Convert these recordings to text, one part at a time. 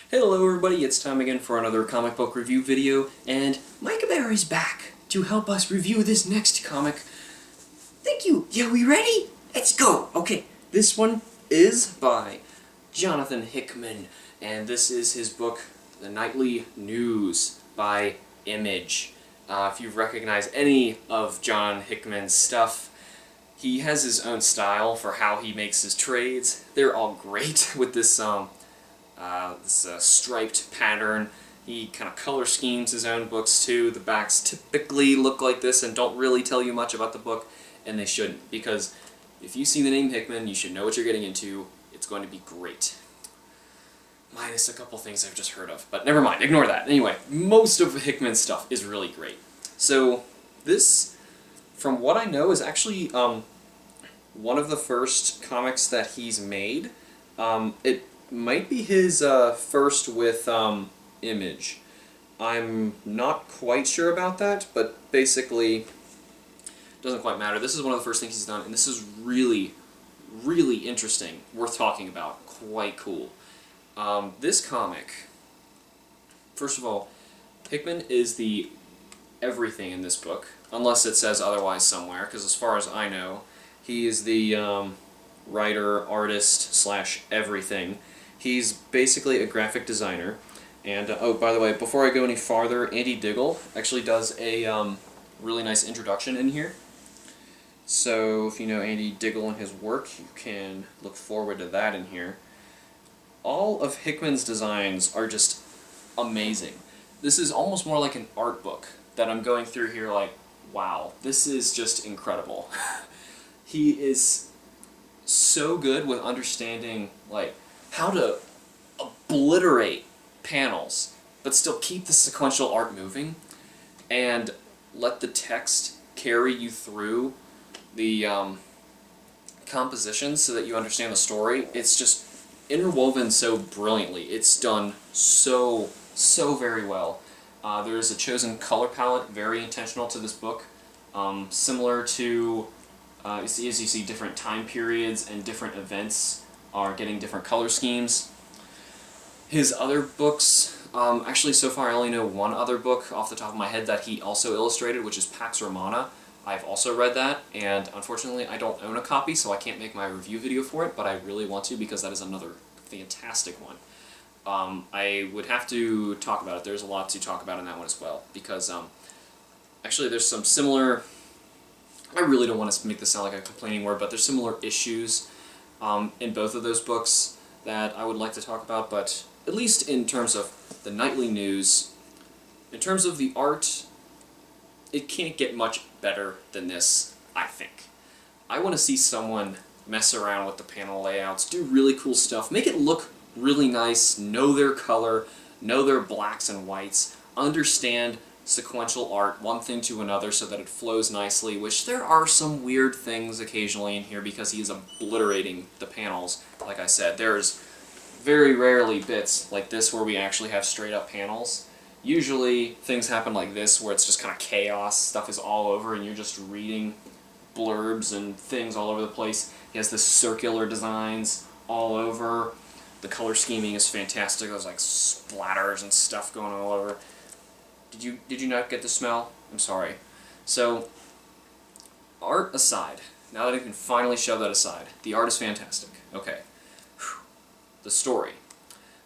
Hello everybody, it's time again for another comic book review video, and Micah Berry's back to help us review this next comic. Thank you! Yeah, we ready? Let's go! Okay, this one is by Johnathan Hickman, and this is his book, The Nightly News by Image. If you recognize any of John Hickman's stuff, he has his own style for how he makes his trades. They're all great with this striped pattern. He kind of color schemes his own books too. The backs typically look like this and don't really tell you much about the book, and they shouldn't, because if you see the name Hickman, you should know what you're getting into. It's going to be great. Minus a couple things I've just heard of, but never mind, ignore that. Anyway, most of Hickman's stuff is really great. So this, from what I know, is actually one of the first comics that he's made. It might be his first with Image. I'm not quite sure about that, but basically, it doesn't quite matter. This is one of the first things he's done, and this is really, really interesting, worth talking about, quite cool. This comic, first of all, Hickman is the everything in this book, unless it says otherwise somewhere, because as far as I know, he is the writer, artist, slash everything. He's basically a graphic designer, and oh, by the way, before I go any farther, Andy Diggle actually does a really nice introduction in here. So if you know Andy Diggle and his work, you can look forward to that in here. All of Hickman's designs are just amazing. This is almost more like an art book that I'm going through here like, wow, this is just incredible. He is so good with understanding like how to obliterate panels but still keep the sequential art moving and let the text carry you through the composition so that you understand the story. It's just interwoven so brilliantly. It's done so very well. There's a chosen color palette, very intentional to this book, similar to as you see, different time periods and different events are getting different color schemes. His other books, actually so far I only know one other book off the top of my head that he also illustrated, which is Pax Romana. I've also read that, and unfortunately I don't own a copy, so I can't make my review video for it, but I really want to because that is another fantastic one. I would have to talk about it. There's a lot to talk about in that one as well, because actually there's some similar, I really don't want to make this sound like a complaining word, but there's similar issues in both of those books that I would like to talk about, but at least in terms of the Nightly News, in terms of the art, it can't get much better than this, I think. I want to see someone mess around with the panel layouts, do really cool stuff, make it look really nice, know their color, know their blacks and whites, understand sequential art, one thing to another, so that it flows nicely, which there are some weird things occasionally in here because he is obliterating the panels. Like I said, there's very rarely bits like this where we actually have straight up panels. Usually things happen like this where it's just kind of chaos, stuff is all over and you're just reading blurbs and things all over the place. He has this circular designs all over. The color scheming is fantastic. There's like splatters and stuff going all over. Did you not get the smell? I'm sorry. So, art aside, now that I can finally shove that aside, the art is fantastic. Okay. The story.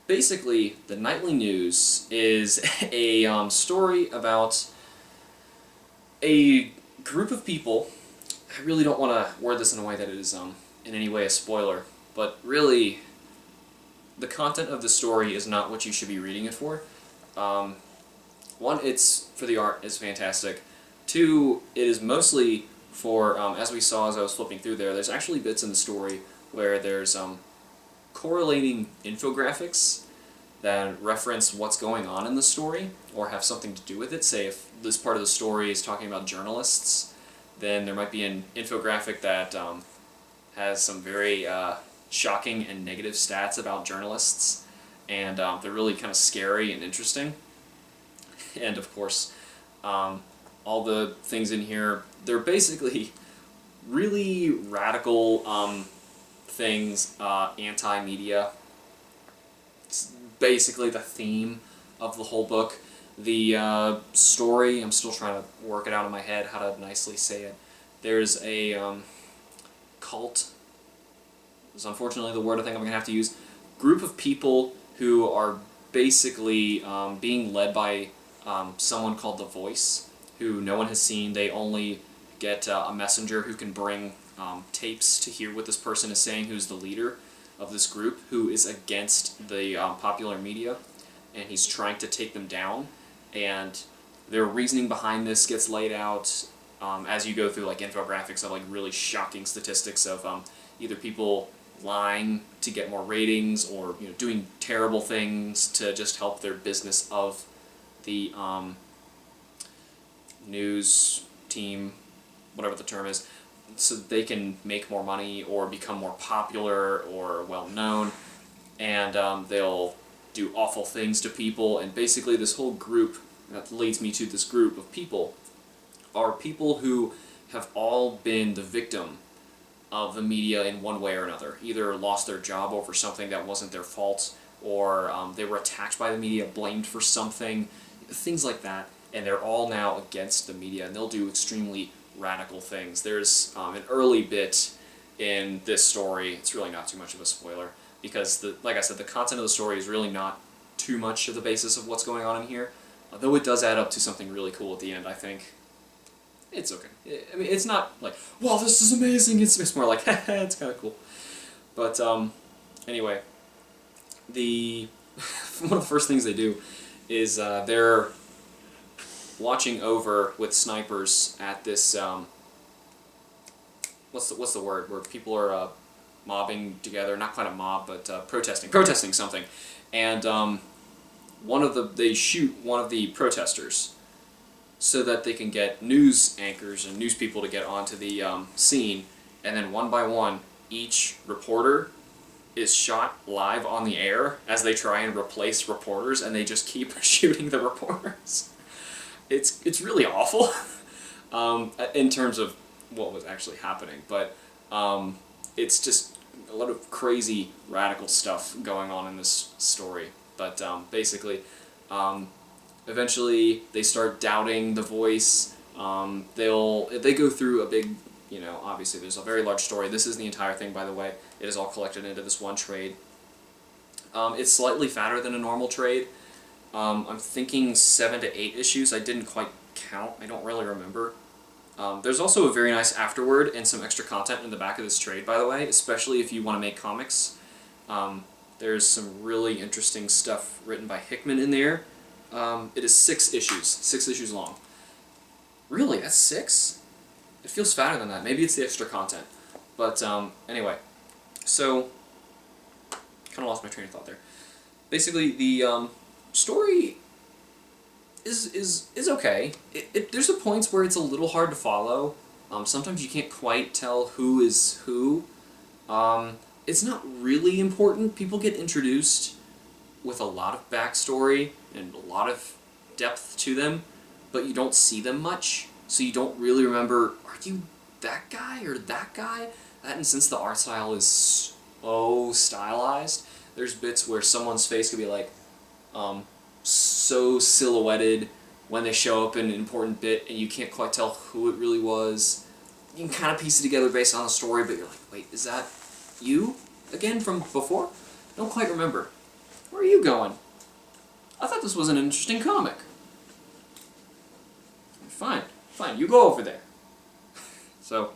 Basically, the Nightly News is a story about a group of people. I really don't want to word this in a way that it is in any way a spoiler, but really, the content of the story is not what you should be reading it for. One, it's for the art is fantastic. Two, it is mostly for, as we saw as I was flipping through there's actually bits in the story where there's correlating infographics that reference what's going on in the story or have something to do with it. Say if this part of the story is talking about journalists, then there might be an infographic that has some very shocking and negative stats about journalists, and they're really kind of scary and interesting. And of course, all the things in here, they're basically really radical things, anti-media. basically the theme of the whole book. The story, I'm still trying to work it out in my head how to nicely say it. There's a cult, is unfortunately the word I think I'm going to have to use, group of people who are basically being led by someone called the Voice, who no one has seen. They only get a messenger who can bring tapes to hear what this person is saying, who's the leader of this group, who is against the popular media, and he's trying to take them down. And their reasoning behind this gets laid out as you go through like infographics of like really shocking statistics of either people lying to get more ratings, or doing terrible things to just help their business of the news team, whatever the term is, so they can make more money or become more popular or well known, and they'll do awful things to people. And basically this whole group, that leads me to this group of people, are people who have all been the victim of the media in one way or another. Either lost their job over something that wasn't their fault, or they were attacked by the media, blamed for something, things like that, and they're all now against the media, and they'll do extremely radical things. There's an early bit in this story, it's really not too much of a spoiler, because like I said, the content of the story is really not too much of the basis of what's going on in here, though it does add up to something really cool at the end, I think. It's okay. I mean, it's not like, wow, this is amazing, it's more like, haha, it's kind of cool. But, anyway, one of the first things they do is they're watching over with snipers at this, what's the word, where people are mobbing together, not quite a mob, but protesting something. And they shoot one of the protesters so that they can get news anchors and news people to get onto the scene, and then one by one, each reporter is shot live on the air as they try and replace reporters, and they just keep shooting the reporters. It's really awful in terms of what was actually happening, but it's just a lot of crazy, radical stuff going on in this story. But basically, eventually they start doubting the Voice. They go through a big, obviously there's a very large story. This is the entire thing, by the way. It is all collected into this one trade. It's slightly fatter than a normal trade. I'm thinking 7 to 8 issues. I didn't quite count. I don't really remember. There's also a very nice afterword and some extra content in the back of this trade, by the way, especially if you want to make comics. There's some really interesting stuff written by Hickman in there. It is 6 issues long. Really, that's 6? It feels fatter than that. Maybe it's the extra content. But anyway, so kind of lost my train of thought there. Basically, the story is okay. There's a points where it's a little hard to follow. Sometimes you can't quite tell who is who. It's not really important. People get introduced with a lot of backstory and a lot of depth to them, but you don't see them much, so you don't really remember, are you that guy or that guy? And since the art style is so stylized, there's bits where someone's face could be like so silhouetted when they show up in an important bit, and you can't quite tell who it really was. You can kind of piece it together based on the story, but you're like, wait, is that you again from before? I don't quite remember. Where are you going? I thought this was an interesting comic. Fine, you go over there. So,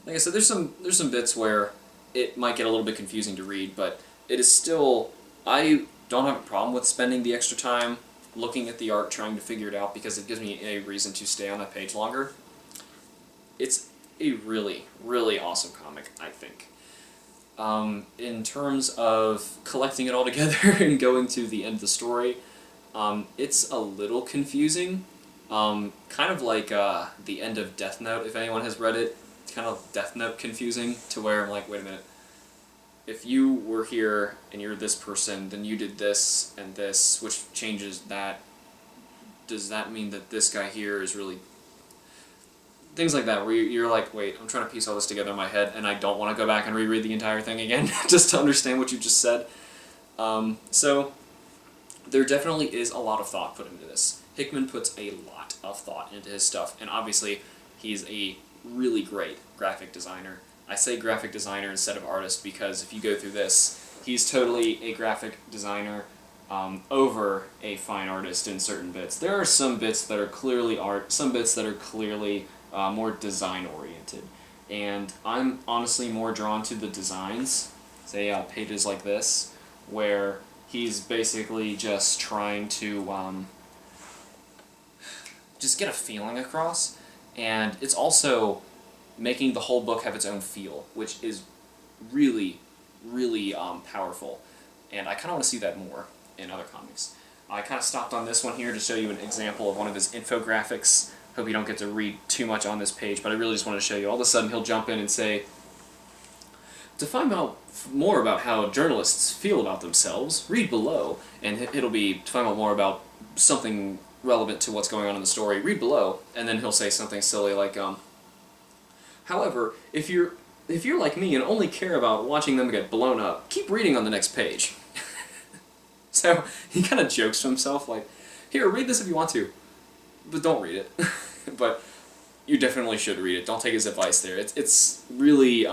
like I said, there's some bits where it might get a little bit confusing to read, but it is still, I don't have a problem with spending the extra time looking at the art, trying to figure it out, because it gives me a reason to stay on that page longer. It's a really, really awesome comic, I think. In terms of collecting it all together and going to the end of the story, it's a little confusing. Kind of like the end of Death Note, if anyone has read it. It's kind of Death Note confusing, to where I'm like, wait a minute. If you were here and you're this person, then you did this and this, which changes that. Does that mean that this guy here is really... Things like that, where you're like, wait, I'm trying to piece all this together in my head, and I don't want to go back and reread the entire thing again, just to understand what you just said. So there definitely is a lot of thought put into this. Hickman puts a lot of thought into his stuff, and obviously he's a really great graphic designer. I say graphic designer instead of artist because if you go through this, he's totally a graphic designer over a fine artist in certain bits. There are some bits that are clearly art, some bits that are clearly more design-oriented. And I'm honestly more drawn to the designs, say pages like this, where he's basically just trying to just get a feeling across, and it's also making the whole book have its own feel, which is really, really powerful. And I kind of want to see that more in other comics. I kind of stopped on this one here to show you an example of one of his infographics. Hope you don't get to read too much on this page, but I really just want to show you. All of a sudden he'll jump in and say, to find out more about how journalists feel about themselves, read below. And it'll be, to find out more about something relevant to what's going on in the story, read below. And then he'll say something silly like, however, if you're like me and only care about watching them get blown up, keep reading on the next page. So he kind of jokes to himself like, here, read this if you want to, but don't read it. But you definitely should read it. Don't take his advice there. It's really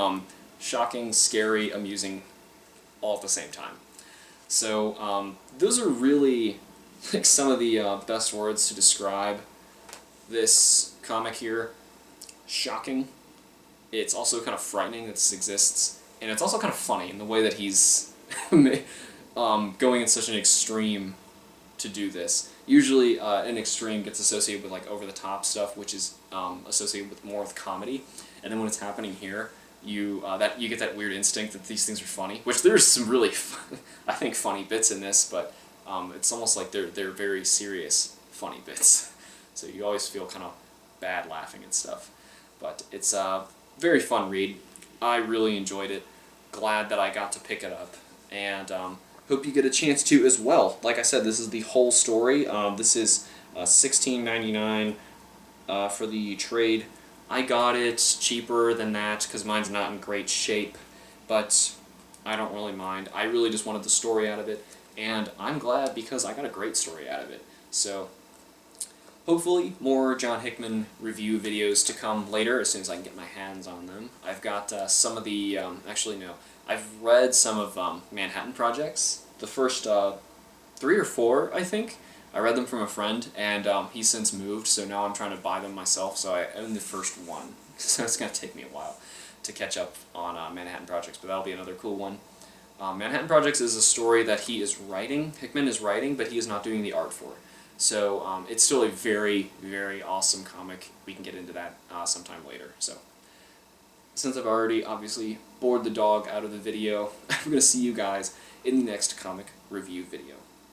shocking, scary, amusing, all at the same time. So those are really like some of the best words to describe this comic here. Shocking. It's also kind of frightening that this exists, and it's also kind of funny in the way that he's going in such an extreme to do this. Usually an extreme gets associated with like over-the-top stuff, which is associated with more with comedy, and then when it's happening here, you get that weird instinct that these things are funny, which there's some really, I think, funny bits in this, but it's almost like they're very serious funny bits, so you always feel kind of bad laughing and stuff. But it's a very fun read. I really enjoyed it. Glad that I got to pick it up, and hope you get a chance to as well. Like I said, this is the whole story. This is $16.99 for the trade. I got it cheaper than that because mine's not in great shape, but I don't really mind. I really just wanted the story out of it, and I'm glad because I got a great story out of it. So hopefully more John Hickman review videos to come later as soon as I can get my hands on them. I've got some of the, actually no, I've read some of Manhattan Project's, the first 3 or 4, I think. I read them from a friend, and he's since moved, so now I'm trying to buy them myself, so I own the first one. So it's going to take me a while to catch up on Manhattan Projects, but that'll be another cool one. Manhattan Projects is a story that he is writing, Hickman is writing, but he is not doing the art for it. So it's still a very, very awesome comic. We can get into that sometime later. So since I've already obviously bored the dog out of the video, I'm going to see you guys in the next comic review video.